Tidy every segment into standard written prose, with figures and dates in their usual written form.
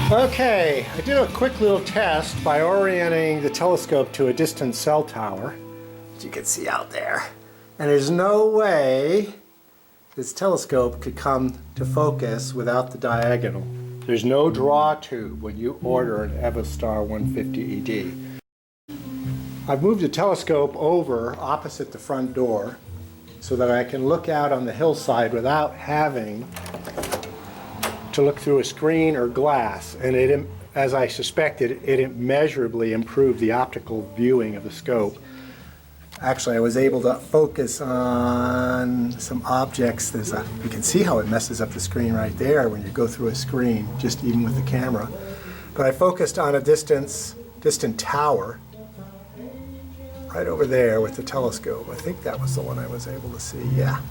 Okay, I did a quick little test by orienting the telescope to a distant cell tower, as you can see out there. And there's no way this telescope could come to focus without the diagonal. There's no draw tube when you order an Evostar 150 ED. I've moved the telescope over opposite the front door so that I can look out on the hillside without having to look through a screen or glass, and it, as I suspected, it immeasurably improved the optical viewing of the scope. Actually, I was able to focus on some objects. You can see how it messes up the screen right there when you go through a screen, just even with the camera. But I focused on a distant tower right over there with the telescope. I think that was the one I was able to see, yeah.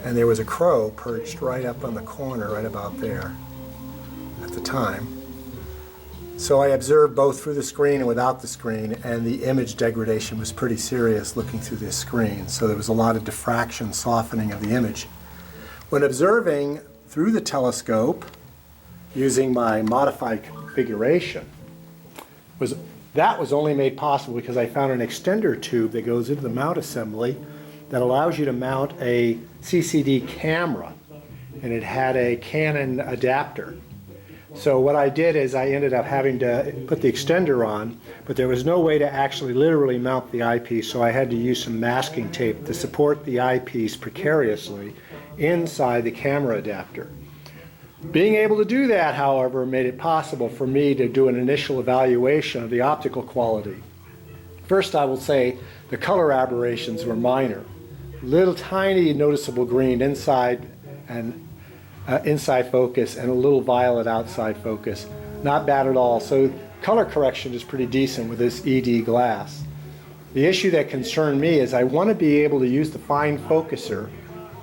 And there was a crow perched right up on the corner, right about there at the time. So I observed both through the screen and without the screen, and the image degradation was pretty serious looking through this screen. So there was a lot of diffraction, softening of the image. When observing through the telescope using my modified configuration, that was only made possible because I found an extender tube that goes into the mount assembly that allows you to mount a CCD camera, and it had a Canon adapter. So what I did is I ended up having to put the extender on, but there was no way to actually literally mount the eyepiece, so I had to use some masking tape to support the eyepiece precariously inside the camera adapter. Being able to do that, however, made it possible for me to do an initial evaluation of the optical quality. First, I will say the color aberrations were minor. Little tiny noticeable green inside and inside focus and a little violet outside focus. Not bad at all. So color correction is pretty decent with this ED glass. The issue that concerned me is I want to be able to use the fine focuser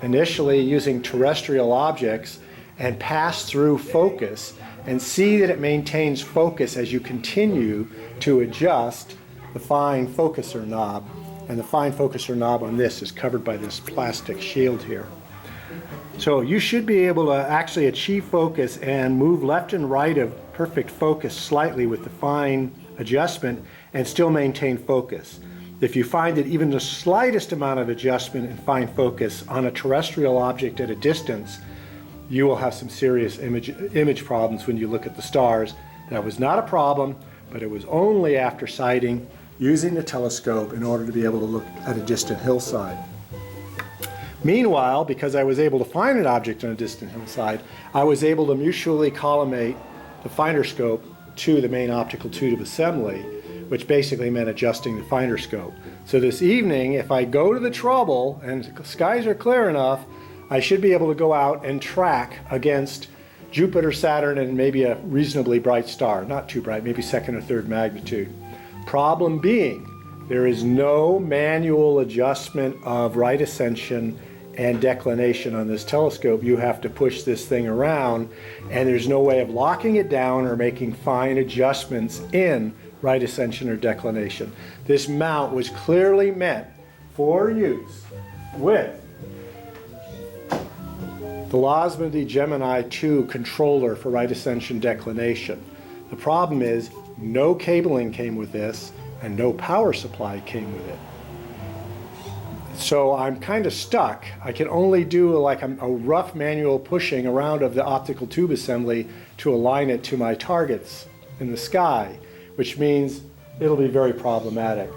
initially using terrestrial objects and pass through focus and see that it maintains focus as you continue to adjust the fine focuser knob. And the fine focuser knob on this is covered by this plastic shield here. So you should be able to actually achieve focus and move left and right of perfect focus slightly with the fine adjustment and still maintain focus. If you find that even the slightest amount of adjustment in fine focus on a terrestrial object at a distance, you will have some serious image problems when you look at the stars. That was not a problem, but it was only after sighting using the telescope in order to be able to look at a distant hillside. Meanwhile, because I was able to find an object on a distant hillside, I was able to mutually collimate the finder scope to the main optical tube assembly, which basically meant adjusting the finder scope. So this evening, if I go to the trouble and the skies are clear enough, I should be able to go out and track against Jupiter, Saturn, and maybe a reasonably bright star. Not too bright, maybe second or third magnitude. Problem being, there is no manual adjustment of right ascension and declination on this telescope. You have to push this thing around, and there's no way of locking it down or making fine adjustments in right ascension or declination. This mount was clearly meant for use with the Losmandy Gemini 2 controller for right ascension declination. The problem is no cabling came with this and no power supply came with it. So I'm kind of stuck. I can only do like a rough manual pushing around of the optical tube assembly to align it to my targets in the sky, which means it'll be very problematic.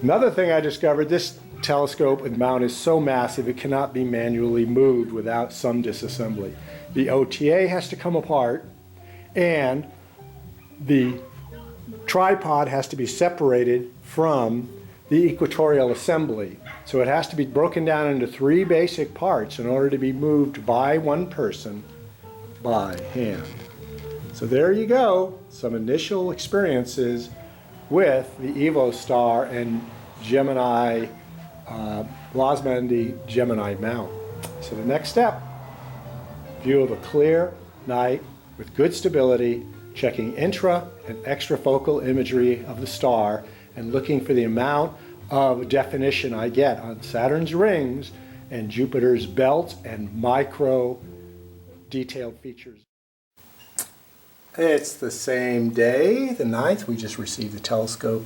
Another thing I discovered, this telescope and mount is so massive it cannot be manually moved without some disassembly. The OTA has to come apart, and the tripod has to be separated from the equatorial assembly. So it has to be broken down into 3 basic parts in order to be moved by one person by hand. So there you go, some initial experiences with the Evostar and Gemini, Losmandy Gemini mount. So the next step, view of a clear night with good stability, checking intra and extrafocal imagery of the star and looking for the amount of definition I get on Saturn's rings and Jupiter's belt and micro detailed features. It's the same day, the 9th. We just received the telescope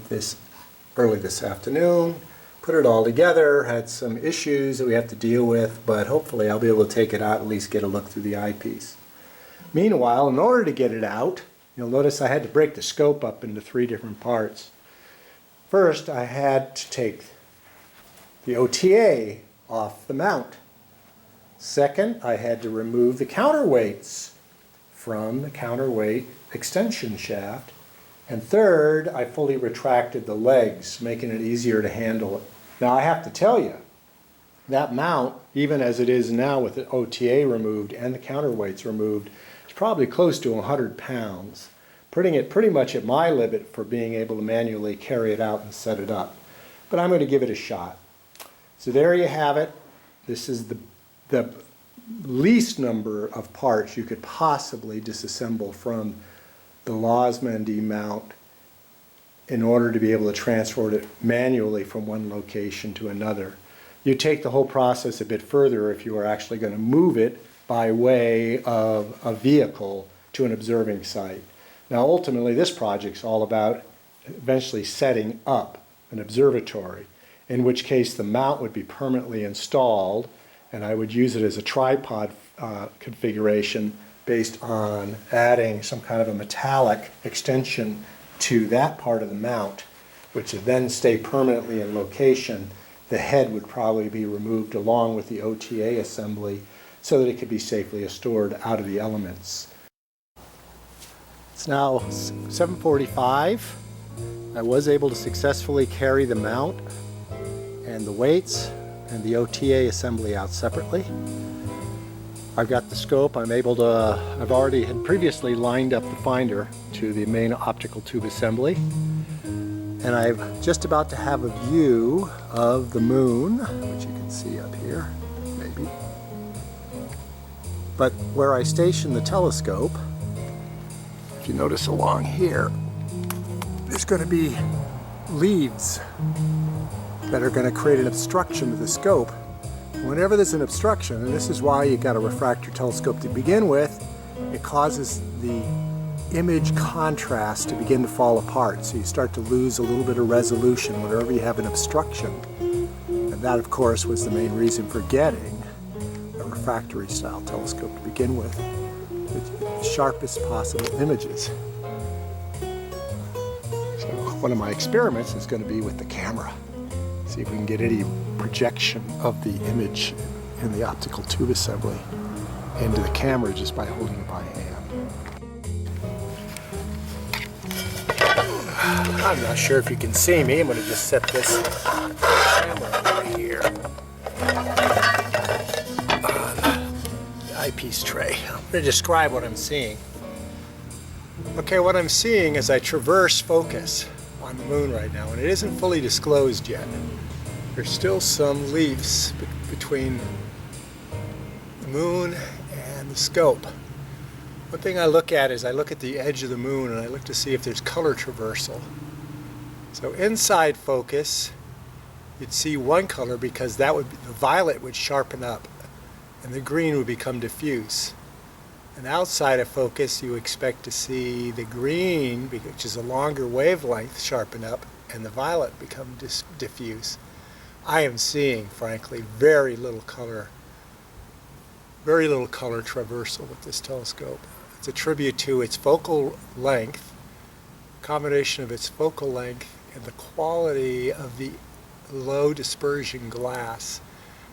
early this afternoon. Put it all together, had some issues that we have to deal with, but hopefully I'll be able to take it out, at least get a look through the eyepiece. Meanwhile, in order to get it out, you'll notice I had to break the scope up into 3 different parts. First, I had to take the OTA off the mount. Second, I had to remove the counterweights from the counterweight extension shaft. And third, I fully retracted the legs, making it easier to handle it. Now I have to tell you, that mount, even as it is now with the OTA removed and the counterweights removed, is probably close to 100 pounds, putting it pretty much at my limit for being able to manually carry it out and set it up. But I'm going to give it a shot. So there you have it. This is the least number of parts you could possibly disassemble from the Losmandy mount in order to be able to transport it manually from one location to another. You take the whole process a bit further if you are actually going to move it by way of a vehicle to an observing site. Now ultimately this project's all about eventually setting up an observatory, in which case the mount would be permanently installed and I would use it as a tripod configuration based on adding some kind of a metallic extension to that part of the mount, which would then stay permanently in location. The head would probably be removed along with the OTA assembly so that it could be safely stored out of the elements. It's now 7:45. I was able to successfully carry the mount and the weights and the OTA assembly out separately. I've got the scope. I've already had previously lined up the finder to the main optical tube assembly. And I'm just about to have a view of the moon, which you can see up here, maybe. But where I station the telescope, if you notice along here, there's going to be leaves that are going to create an obstruction to the scope. Whenever there's an obstruction, and this is why you got a refractor telescope to begin with, it causes the image contrast to begin to fall apart. So you start to lose a little bit of resolution whenever you have an obstruction. And that, of course, was the main reason for getting a refractory style telescope to begin with. The sharpest possible images. So one of my experiments is going to be with the camera. See if we can get any projection of the image in the optical tube assembly into the camera just by holding it by hand. I'm not sure if you can see me. I'm going to just set this camera over here on the eyepiece tray. I'm going to describe what I'm seeing. Okay, what I'm seeing as I traverse focus on the moon right now, and it isn't fully disclosed yet. There's still some leaves between the moon and the scope. One thing I look at is I look at the edge of the moon and I look to see if there's color traversal. So inside focus, you'd see one color because that would be, the violet would sharpen up and the green would become diffuse. And outside of focus, you expect to see the green, which is a longer wavelength, sharpen up and the violet become diffuse. I am seeing, frankly, very little color traversal with this telescope. It's a tribute to its focal length, combination of its focal length and the quality of the low dispersion glass.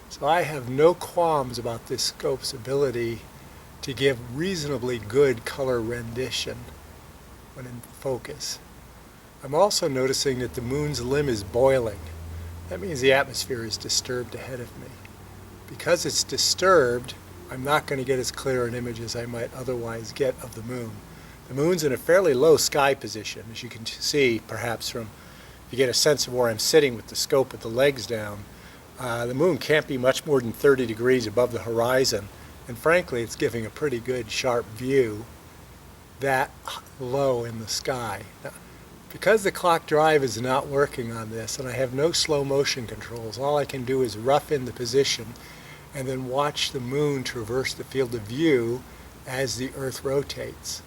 So I have no qualms about this scope's ability to give reasonably good color rendition when in focus. I'm also noticing that the moon's limb is boiling. That means the atmosphere is disturbed ahead of me. Because it's disturbed, I'm not going to get as clear an image as I might otherwise get of the moon. The moon's in a fairly low sky position, as you can see perhaps from, if you get a sense of where I'm sitting with the scope with the legs down. The moon can't be much more than 30 degrees above the horizon, and frankly it's giving a pretty good sharp view that low in the sky. Now, because the clock drive is not working on this and I have no slow motion controls, all I can do is rough in the position and then watch the moon traverse the field of view as the Earth rotates.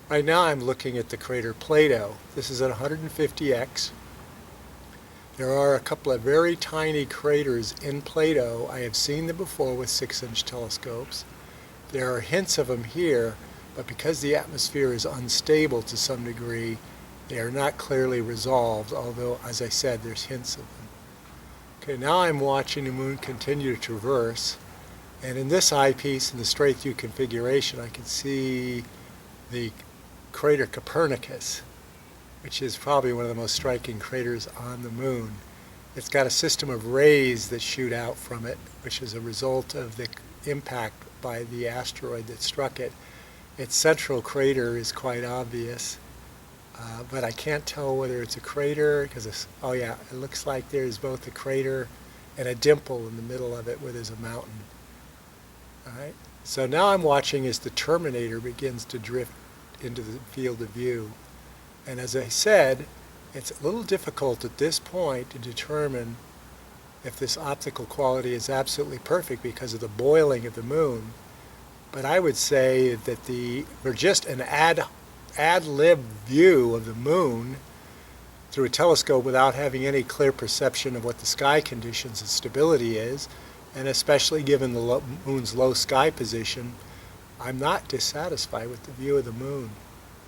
Right now I'm looking at the crater Plato. This is at 150x. There are a couple of very tiny craters in Plato. I have seen them before with 6-inch telescopes. There are hints of them here, but because the atmosphere is unstable to some degree, they are not clearly resolved, although, as I said, there's hints of them. Okay, now I'm watching the moon continue to traverse, and in this eyepiece, in the straight view configuration, I can see the crater Copernicus, which is probably one of the most striking craters on the moon. It's got a system of rays that shoot out from it, which is a result of the impact by the asteroid that struck it. Its central crater is quite obvious, but I can't tell whether it's a crater, because oh yeah, it looks like there's both a crater and a dimple in the middle of it where there's a mountain. All right. So now I'm watching as the terminator begins to drift into the field of view. And as I said, it's a little difficult at this point to determine if this optical quality is absolutely perfect because of the boiling of the moon. But I would say that for just an ad-lib view of the moon through a telescope without having any clear perception of what the sky conditions and stability is, and especially given the moon's low sky position, I'm not dissatisfied with the view of the moon.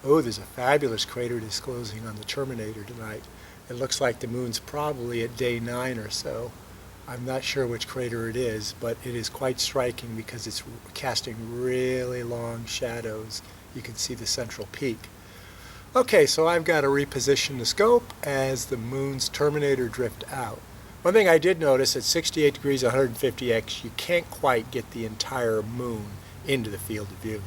Oh, there's a fabulous crater disclosing on the terminator tonight. It looks like the moon's probably at day 9 or so. I'm not sure which crater it is, but it is quite striking because it's casting really long shadows. You can see the central peak. Okay, so I've got to reposition the scope as the moon's terminator drift out. One thing I did notice, at 68 degrees 150x, you can't quite get the entire moon into the field of view.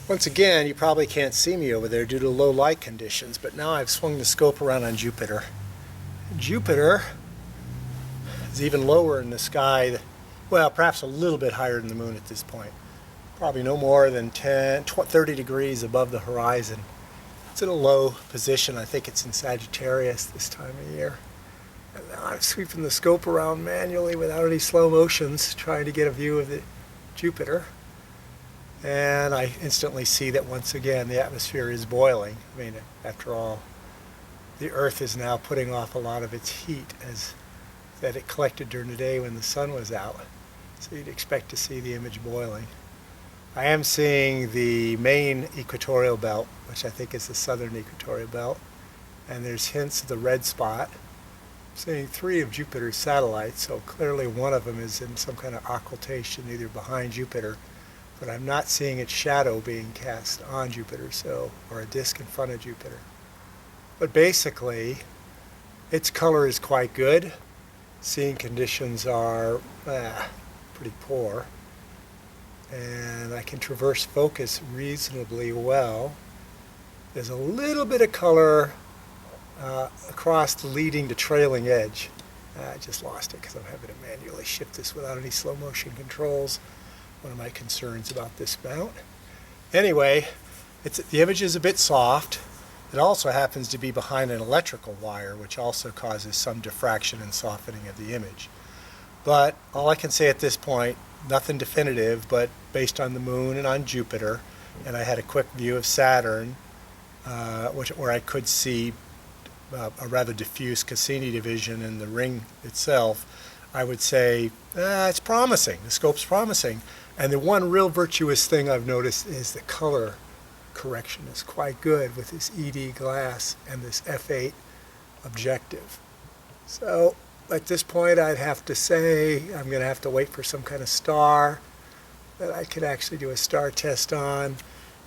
Once again, you probably can't see me over there due to low light conditions, but now I've swung the scope around on Jupiter. Jupiter is even lower in the sky, well, perhaps a little bit higher than the moon at this point. Probably no more than 30 degrees above the horizon. It's in a low position. I think it's in Sagittarius this time of year. And now I'm sweeping the scope around manually without any slow motions, trying to get a view of the Jupiter. And I instantly see that once again the atmosphere is boiling. I mean, after all, the Earth is now putting off a lot of its heat that it collected during the day when the sun was out. So you'd expect to see the image boiling. I am seeing the main equatorial belt, which I think is the southern equatorial belt, and there's hints of the red spot. I'm seeing 3 of Jupiter's satellites, so clearly one of them is in some kind of occultation either behind Jupiter, but I'm not seeing its shadow being cast on Jupiter, or a disk in front of Jupiter. But basically, its color is quite good. Seeing conditions are pretty poor. And I can traverse focus reasonably well. There's a little bit of color across the leading to trailing edge. I just lost it because I'm having to manually shift this without any slow motion controls. One of my concerns about this mount. Anyway, the image is a bit soft. It also happens to be behind an electrical wire, which also causes some diffraction and softening of the image. But all I can say at this point, nothing definitive, but based on the moon and on Jupiter, and I had a quick view of Saturn, where I could see a rather diffuse Cassini division in the ring itself, I would say it's promising. The scope's promising. And the one real virtuous thing I've noticed is the color correction is quite good with this ED glass and this f8 objective. So at this point I'd have to say I'm going to have to wait for some kind of star that I could actually do a star test on.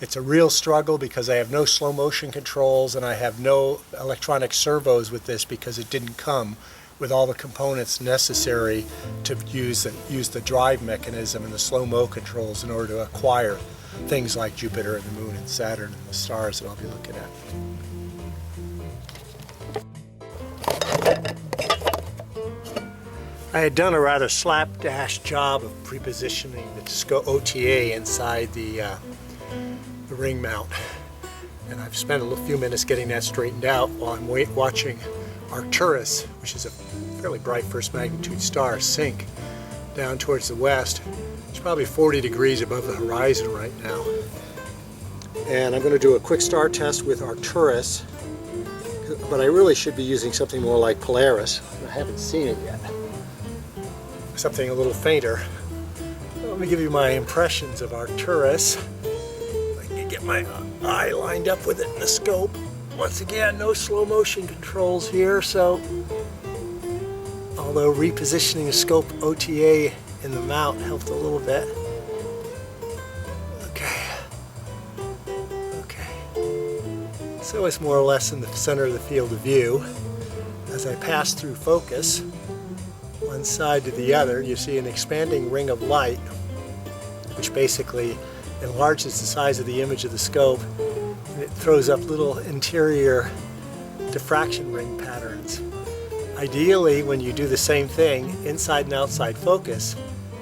It's a real struggle because I have no slow motion controls and I have no electronic servos with this because it didn't come with all the components necessary to use the drive mechanism and the slow-mo controls in order to acquire things like Jupiter and the moon and Saturn and the stars that I'll be looking at. I had done a rather slapdash job of prepositioning the OTA inside the ring mount, and I've spent a few minutes getting that straightened out while I'm watching Arcturus, which is a fairly bright first magnitude star sink down towards the west. It's probably 40 degrees above the horizon right now. And I'm going to do a quick star test with Arcturus, but I really should be using something more like Polaris. I haven't seen it yet. Something a little fainter. Let me give you my impressions of Arcturus. I can get my eye lined up with it in the scope. Once again, no slow motion controls here, so although repositioning the scope OTA in the mount helped a little bit. Okay. So it's more or less in the center of the field of view. As I pass through focus, one side to the other, you see an expanding ring of light, which basically enlarges the size of the image of the scope, and it throws up little interior diffraction ring patterns. Ideally, when you do the same thing, inside and outside focus,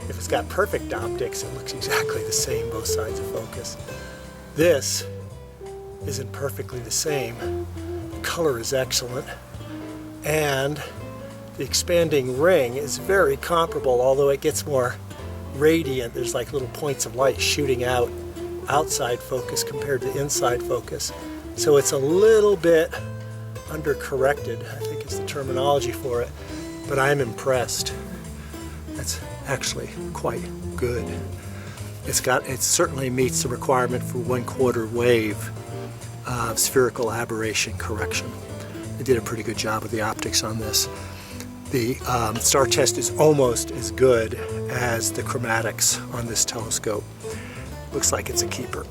if it's got perfect optics, it looks exactly the same both sides of focus. This isn't perfectly the same. The color is excellent, and the expanding ring is very comparable, although it gets more radiant. There's like little points of light shooting out outside focus compared to inside focus. So it's a little bit undercorrected, I think is the terminology for it, but I'm impressed. That's actually quite good. It certainly meets the requirement for 1/4 wave spherical aberration correction. They did a pretty good job with the optics on this. The star test is almost as good as the chromatics on this telescope. Looks like it's a keeper.